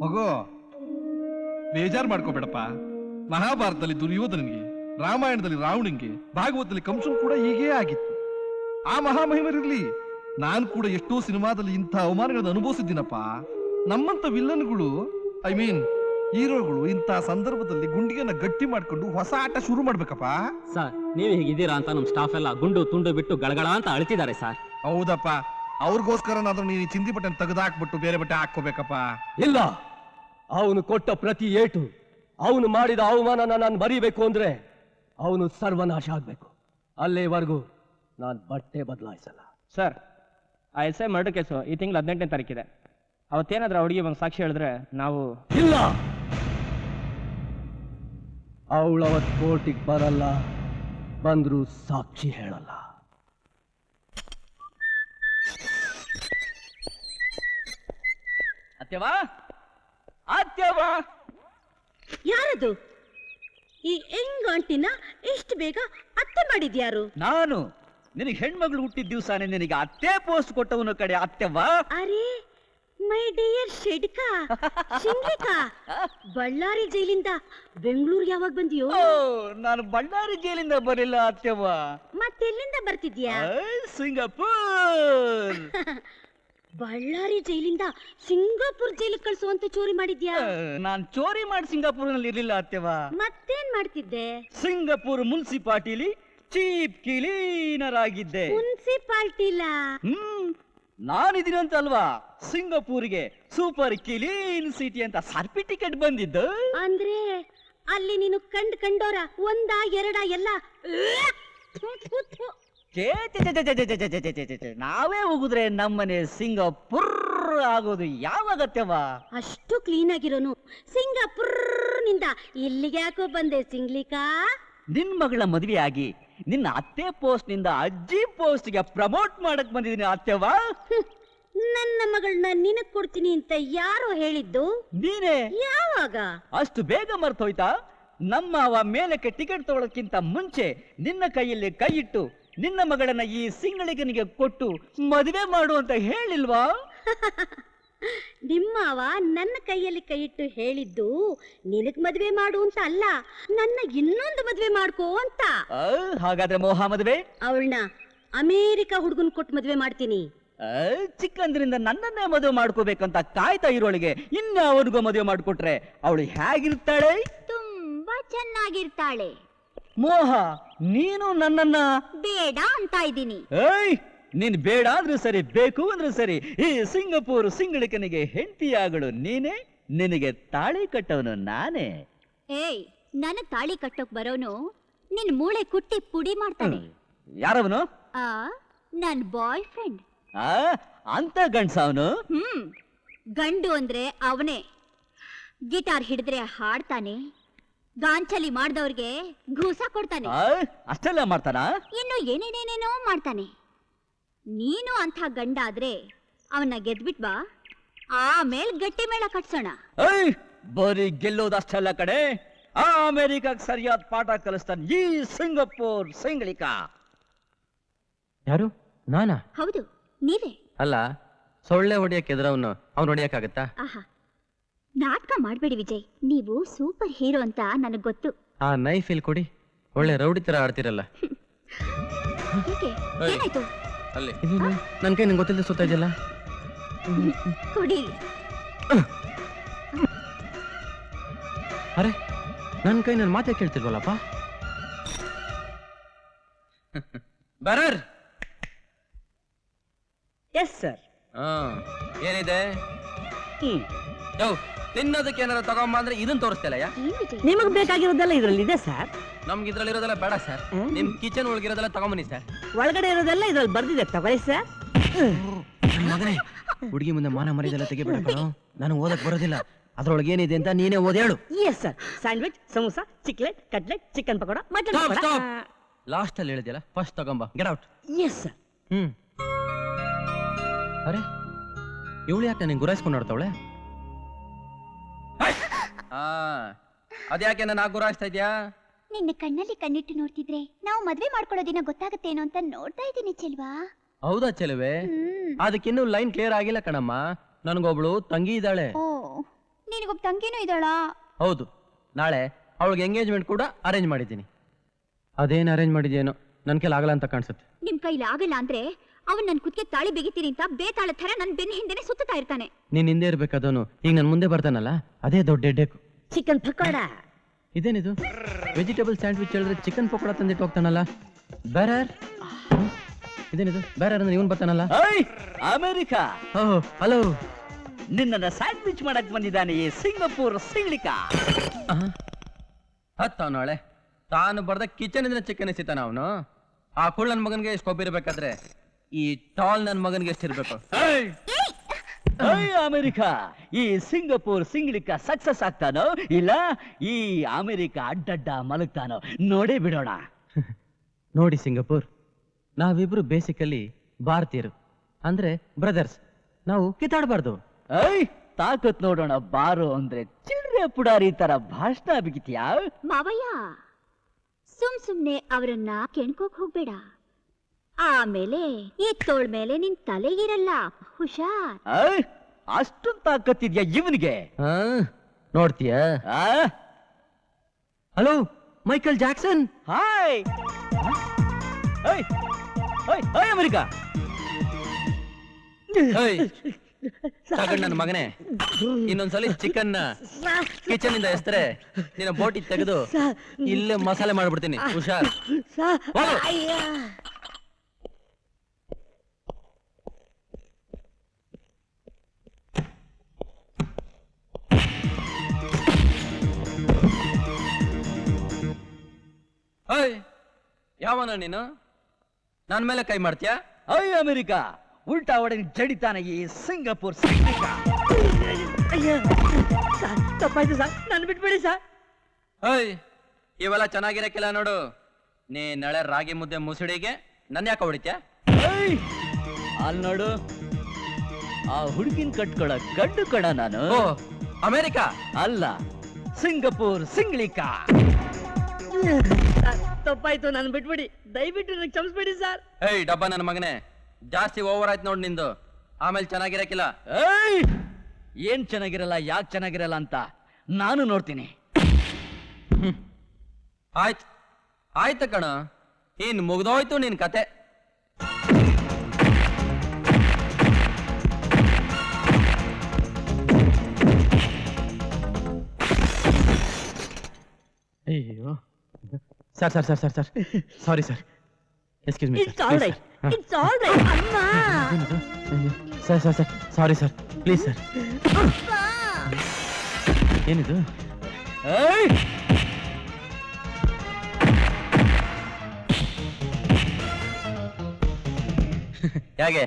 ಮಗು ಬೇಜಾರು ಮಾಡ್ಕೋಬೇಡಪ್ಪ. ಮಹಾಭಾರತದಲ್ಲಿ ದುರ್ಯೋಧನನಿಗೆ, ರಾಮಾಯಣದಲ್ಲಿ ರಾವಣನಿಗೆ, ಭಾಗವತದಲ್ಲಿ ಕಂಸನ್ ಕೂಡ ಹೀಗೇ ಆಗಿತ್ತು. ಆ ಮಹಾಮಹಿಮರಿರ್ಲಿ, ನಾನು ಕೂಡ ಎಷ್ಟೋ ಸಿನಿಮಾದಲ್ಲಿ ಇಂಥ ಅವಮಾನಗಳನ್ನು ಅನುಭವಿಸಿದ್ದೀನಪ್ಪ. ನಮ್ಮಂತ ವಿಲ್ಲನ್ಗಳು, ಐ ಮೀನ್ ಹೀರೋಗಳು, ಇಂಥ ಸಂದರ್ಭದಲ್ಲಿ ಗುಂಡಿಗೆನ ಗಟ್ಟಿ ಮಾಡ್ಕೊಂಡು ಹೊಸ ಆಟ ಶುರು ಮಾಡ್ಬೇಕಪ್ಪ. ಸರ್, ನೀವು ಹೀಗಿದ್ದೀರಾ ಅಂತ ನಮ್ಮ ಸ್ಟಾಫ್ ಎಲ್ಲ ಗುಂಡು ತುಂಡು ಬಿಟ್ಟು ಗಳಗಳ ಅಂತ ಅಳ್ತಿದ್ದಾರೆ ಸರ್. ಹೌದಪ್ಪ, ಅವ್ರಿಗೋಸ್ಕರನಾದ್ರೂ ನೀನು ಚಿಂದಿ ಬಟ್ಟೆ ತೆಗೆದಾಕ್ಬಿಟ್ಟು ಬೇರೆ ಬಟ್ಟೆ ಹಾಕೋಬೇಕಪ್ಪ. ಇಲ್ಲ, ಅವನು ಕೊಟ್ಟ ಪ್ರತಿ ಏಟು, ಅವನು ಮಾಡಿದ ಅವಮಾನನ ನಾನು ಮರಿಬೇಕು ಅಂದ್ರೆ ಅವನು ಸರ್ವನಾಶ ಆಗ್ಬೇಕು. ಅಲ್ಲೇವರೆಗೂ ನಾನು ಬಟ್ಟೆ ಬದಲಾಯಿಸಲ್ಲ. ಸರ್, ಆ ಎಸ್ ಐ ಮರ್ಡರ್ ಕೇಸು ಈ ತಿಂಗಳು 18ನೇ ತಾರೀಕಿದೆ. ಅವತ್ತೇನಾದ್ರೂ ಹುಡುಗಿ ಬಂದು ಸಾಕ್ಷಿ ಹೇಳಿದ್ರೆ ನಾವು... ಇಲ್ಲ, ಅವಳವತ್ ಕೋರ್ಟಿಗೆ ಬರಲ್ಲ, ಬಂದ್ರು ಸಾಕ್ಷಿ ಹೇಳಲ್ಲ. ಅತ್ಯವಾ, ಅತ್ಯವಾ, ಯಾರದು? ಈ ಹೆಂಗಂಟಿನ ಇಷ್ಟು ಬೇಗ ಅತ್ತೆ ಮಾಡಿದ್ಯಾರು? ನಾನು. ನಿನಗೆ ಹೆಣ್ಮಗಳು ಹುಟ್ಟಿದ ದಿವಸನೇ ನಿನಗೆ ಅತ್ತೆ ಪೋಸ್ಟ್ ಕೊಟ್ಟವನು ಕಡೆ ಅತ್ತೆವ್ವ. ಅರೆ ಮೈ ಡಿಯರ್ ಶೆಡ್ಕಾ, ಶಿಂಗ್ಲಿಕಾ, ಬಳ್ಳಾರಿ ಜೈಲಿಂದ ಬೆಂಗಳೂರು ಯಾವಾಗ ಬಂದಿಯೋ? ನಾನು ಬಳ್ಳಾರಿ ಜೈಲಿಂದ ಬರಲಿಲ್ಲ ಅತ್ತೆವ್ವ. ಮತ್ತೆಲ್ಲಿಂದ ಬರ್ತಿದ್ಯಾ? ಸಿಂಗಾಪುರ್. ಬಳ್ಳಾರಿ ಜೈಲಿಂದ ಸಿಂಗಾಪುರ್ ಜೈಲಿಗೆ ಕಳ್ಸುವಂತ ಚೋರಿ ಮಾಡಿದ್ಯಾ? ನಾನು ಚೋರಿ ಮಾಡಿ ಸಿಂಗಾಪುರ್ನಲ್ಲಿ ಇರ್ಲಿಲ್ಲ ಅತ್ತೆವ್ವ. ಮತ್ತೇನ್ ಮಾಡ್ತಿದ್ದೆ? ಸಿಂಗಾಪುರ್ ಮುನ್ಸಿಪಾಲಿಟಿಲಿ ಚೀಫ್ ಕ್ಲೀನರ್ ಆಗಿದ್ದೆ. ಮುನ್ಸಿಪಾಲ್ಟಿಲ? ನಾನಿದ್ದೀನಂತಲ್ವಾ ಸಿಂಗಾಪುರ್ಗೆ ಸೂಪರ್ ಕ್ಲೀನ್ ಸಿಟಿ ಅಂತ ಸರ್ಟಿಫಿಕೇಟ್ ಬಂದಿದ್ದು. ಅಂದ್ರೆ ಅಲ್ಲಿ ನೀನು ಕಂಡೋರ ಒಂದ ಎರಡ ಎಲ್ಲ? ನಾವೇ ಹೋಗುದ್ರೆ ನಮ್ಮನೆ ಸಿಂಗಾಪುರ್ ಆಗೋದು ಯಾವಾಗತ್ತೆವ? ಅಷ್ಟು ಕ್ಲೀನ್ ಆಗಿರೋನು ಸಿಂಗಾಪುರ್ ನಿಂದ ಇಲ್ಲಿಗೆ ಯಾಕೋ ಬಂದೆ ಸಿಂಗ್ಲಿಕಾ? ನಿನ್ ಮಗಳ ಮದುವೆ ಆಗಿ ನಿನ್ನ ಅತ್ತೆ ಪೋಸ್ಟ್ ನಿಂದ ಅಜ್ಜಿ ಪೋಸ್ಟ್ ಗೆ ಪ್ರಮೋಟ್ ಮಾಡಕ್ ಬಂದಿದ್ದೀನಿ ಅತ್ತೆವಾ. ನನ್ನ ಮಗಳನ್ನ ನಿನಗ್ ಕೊಡ್ತೀನಿ ಅಂತ ಯಾರೋ ಹೇಳಿದ್ದು? ನೀನೇ. ಯಾವಾಗ? ಅಷ್ಟು ಬೇಗ ಮರ್ತೋಯ್ತಾ? ನಮ್ಮ ಅವ ಮೇಲಕ್ಕೆ ಟಿಕೆಟ್ ತಗೊಳಕ್ಕಿಂತ ಮುಂಚೆ ನಿನ್ನ ಕೈಯಲ್ಲಿ ಕೈ ಇಟ್ಟು ನಿನ್ನ ಮಗಳನ್ನ ಈ ಸಿಂಗಳಿಗನಿಗೆ ಕೊಟ್ಟು ಮದುವೆ ಮಾಡು ಅಂತ ಹೇಳಿಲ್ವಾ? ನಿಮ್ಮವ ನನ್ನ ಕೈಯಲ್ಲಿ ಕೈ ಇಟ್ಟು ಹೇಳಿದ್ದು ನಿನಗ್ ಮದ್ವೆ ಮಾಡು ಅಂತ ಅಲ್ಲ, ನನ್ನ ಇನ್ನೊಂದು ಮದ್ವೆ ಮಾಡ್ಕೋ ಅಂತ. ಹಾಗಾದ್ರೆ ಮೋಹ ಮದುವೆ? ಅವಳನ್ನ ಅಮೇರಿಕಾ ಹುಡುಗನ್ ಕೊಟ್ಟು ಮದ್ವೆ ಮಾಡ್ತೀನಿ. ಚಿಕ್ಕಂದ್ರಿಂದ ನನ್ನನ್ನೇ ಮದುವೆ ಮಾಡ್ಕೋಬೇಕಂತ ಕಾಯ್ತಾ ಇರೋಳಿಗೆ ಇನ್ಯಾವನಿಗೂ ಮದುವೆ ಮಾಡ್ಕೊಟ್ರೆ ಅವಳು ಹೇಗಿರ್ತಾಳೆ? ತುಂಬಾ ಚೆನ್ನಾಗಿರ್ತಾಳೆ. ಮೋಹ, ನೀನು ನನ್ನನ್ನ ಬೇಡ ಅಂತ ಇದ್ದೀನಿ. ಏಯ್, ನೀನ್ ಬೇಡ ಅಂದ್ರೆ ಸರಿ, ಬೇಕು ಅಂದ್ರೆ ಸರಿ, ಈ ಸಿಂಗಪೂರ್ ಸಿಂಗಳಿಕನಿಗೆ ಹೆಂಡತಿಯಾಗಳು ನೀನೇ, ನಿನಗೆ ತಾಳಿ ಕಟ್ಟವನು ನಾನೇ. ಏಯ್, ನನಗ್ ತಾಳಿ ಕಟ್ಟೋಕ್ ಬರೋನು ನಿನ್ ಮೂಳೆ ಕುಟ್ಟಿ ಪುಡಿ ಮಾಡ್ತಾನೆ. ಯಾರವನು? ನನ್ ಬಾಯ್ ಫ್ರೆಂಡ್. ಅಂತ ಗಂಡ್ಸ ಅವನು? ಗಂಡು ಅಂದ್ರೆ ಅವನೇ. ಗಿಟಾರ್ ಹಿಡಿದ್ರೆ ಹಾಡ್ತಾನೆ, ಗಾಂಚಲಿ ಮಾಡ್ದವ್ರಿಗೆ ಘೂಸ ಕೊಡ್ತಾನೆ. ಅಷ್ಟೆಲ್ಲ ಮಾಡ್ತಾನ? ಇನ್ನು ಏನೇನೇನೇನೋ ಮಾಡ್ತಾನೆ. ನೀನು ಅಂಥ ಗಂಡ ಆದ್ರೆ ಅವನ್ನ ಗೆದ್ಬಿಟ್ ಬಾ, ಆಮೇಲೆ ಗಟ್ಟಿ ಮೇಳ ಕಟ್ಸೋಣ. ಬರೀ ಗೆಲ್ಲೋದಷ್ಟೆಲ್ಲ ಕಡೆ, ಆ ಅಮೆರಿಕಾಗ್ ಸರಿಯಾದ ಪಾಠ ಕಲಿಸ್ತಾನೆ ಈ ಸಿಂಗಪೂರ್ ಸಿಂಗಳಿಕಾ. ಯಾರು? ನಾನಾ? ಹೌದು, ನೀವೇ. ಅಲ್ಲ, ಸೊಳ್ಳೆ ಹೊಡಿಯಕ್ಕೆ ಎದುರವನು ಅವ್ನು ಹೊಡಿಯಕ್ಕಾಗತ್ತಾ? ಆಹಾ, ನಾಟಕ ಮಾಡ್ಬೇಡಿ ವಿಜಯ್, ನೀವು ಸೂಪರ್ ಹೀರೋ ಅಂತ ನನಗ್ ಗೊತ್ತು. ಆ ನೈಫ್ ಇಲ್ಲಿ ಕೊಡಿ, ಒಳ್ಳೆ ರೌಡಿ ತರ ಆಡ್ತಿರಲ್ಲ. ಏನಾಯ್ತು? ಅಲ್ಲಿ ನನ್ ಕೈ ನಂಗೆ ಗೊತ್ತಿಲ್ಲದೆ ಸುತ್ತಾ ಇದೆಯಲ್ಲ. ಕೊಡಿ. ಅರೆ, ನನ್ ಕೈ ನನ್ನ ಮಾತೇ ಕೇಳ್ತಿಲ್ವಲ್ಲಪ್ಪ. ಬರರ್. Yes sir. ಏನಿದೆ? ತಿನ್ನೋದಕ್ಕೆ ಏನಾರ ತಗೊಂಬ ಅಂದ್ರೆ ಇದನ್ನ ತೋರಿಸ್ತಲ್ಲ. ನಿಮಗ್ ಬೇಕಾಗಿರೋದೆಲ್ಲ ಇದ್ರಲ್ಲಿ ಇದೆ ಸರ್. ನಮ್ಗೆ ಇದ್ರಲ್ಲಿ ಇರೋದೆಲ್ಲ ಬೇಡ ಸರ್, ನಿಮ್ ಕಿಚನ್ ಒಳಗಿರೋದೆಲ್ಲ ತಗೊಂಬನ್ನಿ ಸರ್. ಒಳಗಡೆ ಇರೋದೆಲ್ಲ ಇದ್ರಲ್ಲಿ ಬರ್ದಿದೆ, ತಗೊಳ್ಳಿ ಸರ್. ಮಗನೇ, ಹುಡುಗಿ ಮುಂದೆ ಮಾನ ಮರ್ಯಾದೆಲ್ಲ ತೆಗಿಬೇಡ ಕಣೋ, ನಾನು ಓದಕ್ ಬರೋದಿಲ್ಲ. ಅದ್ರೊಳಗೆ ಏನಿದೆ ಅಂತ ನೀನೇ ಓದಿ ಹೇಳು. Yes sir. Sandwich, samosa, chiclet, cutlet, chicken pakoda, mutton pakoda. Last ಅಲ್ಲಿ ಹೇಳಿದ್ಯಲ್ಲ, ಫಸ್ಟ್ ತಗೊಂಬ. Get out. Yes sir. ಅರೆ, ಇವಳು ಯಾಕೆ ನನಗೆ ಗುರಾಯಿಸ್ಕೊಂಡು ಆಡ್ತಾವಳೆ? ಅದ್ಯಾಕೆ ನನ್ನ ಗುರಾಯಿಸ್ತಾ ಇದ್ಯಾ? ನಿನ್ನ ಕಣ್ಣಲ್ಲಿ ಕಣ್ಣಿಟ್ಟು ನೋಡ್ತಿದ್ರೆ ನಾವು ಮದ್ವೆ ಮಾಡ್ಕೊಳ್ಳೋದಿನ ಗೊತ್ತಾಗತ್ತೇನೋ ಅಂತ ನೋಡ್ತಾ ಇದ್ದೀನಿ ಚೆಲ್ವಾ. ಹೌದಾ ಚೆಲುವೆ? ಅದಕ್ಕಿನ್ನೂ ಲೈನ್ ಕ್ಲಿಯರ್ ಆಗಿಲ್ಲ ಕಣಮ್ಮ. ನನಗೊಬ್ಳು ತಂಗಿ ಇದ್ದಾಳೆ. ಓ, ನಿನಗೊಬ್ಬ ತಂಗಿನೂ ಇದ್ದಾಳಾ? ಹೌದು, ನಾಳೆ ಅವಳಿಗೆ ಎಂಗೇಜ್ಮೆಂಟ್ ಕೂಡ ಅರೇಂಜ್ ಮಾಡಿದ್ದೀನಿ. ಅದೇನು ಅರೇಂಜ್ ಮಾಡಿದ್ಯೇನೋ ನನ್ನ ಕೈಲಿ ಆಗಲ್ಲ ಅಂತ ಕಾಣಿಸುತ್ತೆ. ನಿಮ್ ಕೈಲಿ ಆಗಲ್ಲ ಅಂದ್ರೆ ಅವನ್ ನನ್ ಕುತ್ತಿಗೆ ತಾಳಿ ಬಿಗಿತೀನಿ ಅಂತ ಬೇತಾಳ ತರ ನನ್ ಬೆನ್ನ ಹಿಂದೆನೆ ಸುತ್ತಾ ಇರ್ತಾನೆ. ನೀನ್ ಹಿಂದೆ ಇರ್ಬೇಕಾದವನು ಈಗ ನನ್ನ ಮುಂದೆ ಬರ್ತಾನಲ್ಲ, ಅದೇ ದೊಡ್ಡ ಹೆಡ್ಡೇಕು. ಚಿಕನ್ ಪಕೋಡ. ಇದೇನಿದು? ವೆಜಿಟೇಬಲ್ ಸ್ಯಾಂಡ್ವಿಚ್ ಹೇಳಿದ್ರೆ ಚಿಕನ್ ಪಕೋಡ ತಂದಿಟ್ಟು ಹೋಗ್ತಾನಲ್ಲ. ಬೇರೆ ಇದೇನಿದು? ಬೇರೆ ಅಂದ್ರೆ ಇವನ್ ಬರ್ತಾನಲ್ಲ. ಅಮೆರಿಕಾ, ಓಹ್ ಹಲೋ. ನಿನ್ನ ಸ್ಯಾಂಡ್ವಿಚ್ ಮಾಡಕ್ ಬಂದಿದ್ದಾನೆ ಈ ಸಿಂಗಪೂರ್ ಸಿಂಗ್ಲಿಕ. ಹತ್ತ ನಾಳೆ ತಾನು ಬರ್ದ ಕಿಚನ್ ಇಂದ ಚಿಕನ್ ಎಸಿತಾನ ಅವನು. ಆ ಕುಳ್ ನನ್ ಮಗನ್ಗೆ ಎಷ್ಟು ಕೊಬ್ಬಿ ಇರ್ಬೇಕಾದ್ರೆ ಈ ಟಾಲ್ ನನ್ ಮಗನ್ಗೆ ಎಷ್ಟಿರ್ಬೇಕು? ಅಮೆರಿಕಾ, ಈ ಸಿಂಗಪೂರ್ ಸಿಂಗ್ಲಿಕ ಸಕ್ಸಸ್ ಆಗ್ತಾನೋ ಇಲ್ಲ ಈ ಅಮೆರಿಕಾ ಅಡ್ಡಡ್ಡ ಮಲಗ್ತಾನೋ ನೋಡೇ ಬಿಡೋಣ. ನೋಡಿ ಸಿಂಗಪೂರ್, ನಾವಿಬ್ರು ಬೇಸಿಕಲಿ ಭಾರತೀಯರು, ಅಂದ್ರೆ ಬ್ರದರ್ಸ್. ನಾವು ಕಿತ್ತಾಡಬಾರ್ದು. ತಾಕತ್ ನೋಡೋಣ ಬಾರೋ ಅಂದ್ರೆ ಚಿಲ್ರೆ ಪುಡಾರಿ ತರ ಭಾಷಣ ಬಿಗಿತ್ಯಾ? ಮಾವಯ್ಯ, ಸುಮ್ನೆ ಅವರನ್ನ ಕೆಣ್ಕೋಕ್ ಹೋಗ್ಬೇಡ. ಆಮೇಲೆ ಈ ತೋಳ್ ಮೇಲೆ ನಿನ್ ತಲೆಗಿರಲ್ಲ, ಹುಷಾರ್. ಅಷ್ಟೊಂದು ತಾಕತ್ತಿದ್ಯಾ ಇವನಿಗೆ? ನೋಡ್ತೀಯ? Hello Michael Jackson. Hi America. ನನ್ನ ಮಗನೇ, ಇನ್ನೊಂದ್ಸಲಿ ಚಿಕನ್ ಕಿಚನ್ ಇಂದ ಎಸ್ತರೆ ನಿನ್ನ ಬೋಟಿ ತೆಗೆದು ಇಲ್ಲೇ ಮಸಾಲೆ ಮಾಡ್ಬಿಡ್ತೀನಿ, ಹುಷಾರ್. ಯಾವನ ನೀನು? ನನ್ ಮೇಲೆ ಕೈ ಮಾಡ್ತೀಯಾ? ಅಮೆರಿಕಾ, ಉಲ್ಟಾ ಒಡನೆ ಜಡಿತಾನೆ ಈ ಸಿಂಗಪೂರ್ ಸಿಂಗ್ಲಿಕ. ತಪ್ಪಾಯ್ತು ಸರ್, ನಾನು ಬಿಟ್ಬಿಡಿ ಸರ್. ಇವೆಲ್ಲ ಚೆನ್ನಾಗಿರಕ್ಕಿಲ್ಲ ನೋಡು. ನೀ ನಾಳೆ ರಾಗಿ ಮುದ್ದೆ ಮುಸುಡಿಗೆ ನನ್ನ ಯಾಕೆ ಹೊಡಿತ್ಯಾ? ಅಲ್ಲಿ ನೋಡು, ಆ ಹುಡುಗಿನ ಕಟ್ಕೊಳ ಗಡ್ಡು ಕಡ ನಾನು. ಅಮೆರಿಕಾ ಅಲ್ಲ, ಸಿಂಗಪೂರ್ ಸಿಂಗ್ಲಿಕ. ತಪ್ಪಾಯ್ತು, ನಾನು ಬಿಟ್ಬಿಡಿ, ದಯವಿಟ್ಟು ನನಗೆ ಕ್ಷಮಿಸ್ಬಿಡಿ ಸರ್. ಡಬ್ಬ ನನ್ನ ಮಗನೇ, ಜಾಸ್ತಿ ಓವರ್ ಆಯ್ತು ನೋಡ್ ನಿಂದು. ಆಮೇಲೆ ಚೆನ್ನಾಗಿರಕ್ಕಿಲ್ಲ. ಏನ್ ಚೆನ್ನಾಗಿರಲ್ಲ, ಯಾಕೆ ಚೆನ್ನಾಗಿರಲ್ಲ ಅಂತ ನಾನು ನೋಡ್ತೀನಿ. ಆಯ್ತು ಆಯ್ತು ಕಣ, ಇನ್ ಮುಗ್ದೋಯ್ತು ನಿನ್ ಕತೆ. ಅಯ್ಯೋ sir sir sir sir sir sorry sir, excuse me It's all right. It's all right, ಅಮ್ಮ. Sir sir sir sorry sir, please sir. ಏನಿದು? ಹೇಗೆ?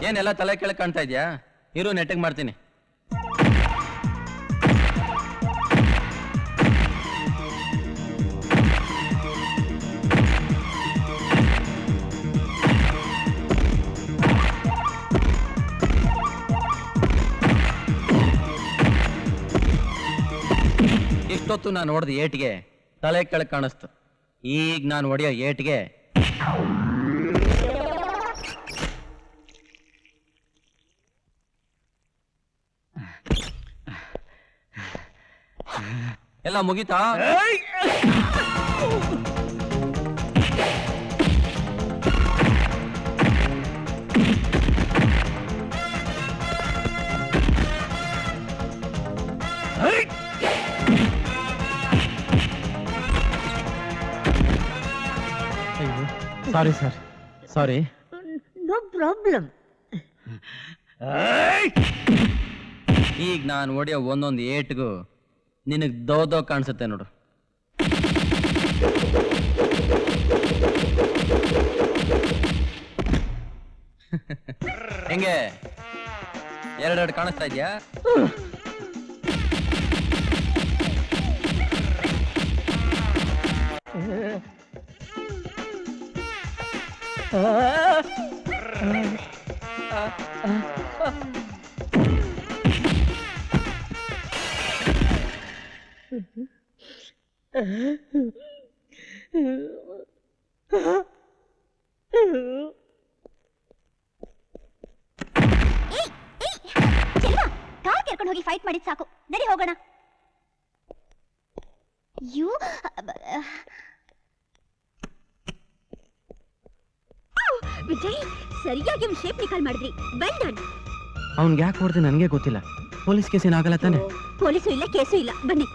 ಏನೆಲ್ಲ ತಲೆ ಕೆಳಗೆ ಕಾಣ್ತಾ ಇದ್ಯಾ? ಇರು, ನೆಟ್ಟಿಗೆ ಮಾಡ್ತೀನಿ. ಇಷ್ಟೊತ್ತು ನಾನು ಹೊಡೆದ ಏಟಿಗೆ ತಲೆ ಕೆಳಗೆ ಕಾಣಿಸ್ತು. ಈಗ ನಾನು ಹೊಡೆಯೋ ಏಟಿಗೆ ಎಲ್ಲ ಮುಗೀತಾ? Sorry sir, sorry. No problem. ಈಗ ನಾನು ಹೊಡೆಯೋ ಒಂದೊಂದು ಏಟ್ಗೂ ನಿನಗೆ ದೋ ಕಾಣಿಸುತ್ತೆ ನೋಡು. ಹೆಂಗೆ, ಎರಡೆರಡು ಕಾಣಿಸ್ತಾ ಇದೆಯಾ? ಚೆಲ್ವಾ, ಕಾರ್ ಕೇಳ್ಕೊಂಡು ಹೋಗಿ ಫೈಟ್ ಮಾಡಿದ್ ಸಾಕು, ನಡಿ ಹೋಗೋಣ. ಯು ವಿಜಯ್, ಸರಿಯಾಗಿ ಒಂದು ಶೇಪ್ ನಿಕಾಲ್ ಮಾಡಿದ್ರಿ. Well done. ಅವ್ನಿಗೆ ಯಾಕೆ ಹೊಡೆದು ನನಗೆ ಗೊತ್ತಿಲ್ಲ. ಪೊಲೀಸ್ ಕೇಸ್ ಏನಾಗಲ್ಲ ತಾನೆ? ಪೊಲೀಸು ಇಲ್ಲ, ಕೇಸು ಇಲ್ಲ, ಬನ್ನಿ.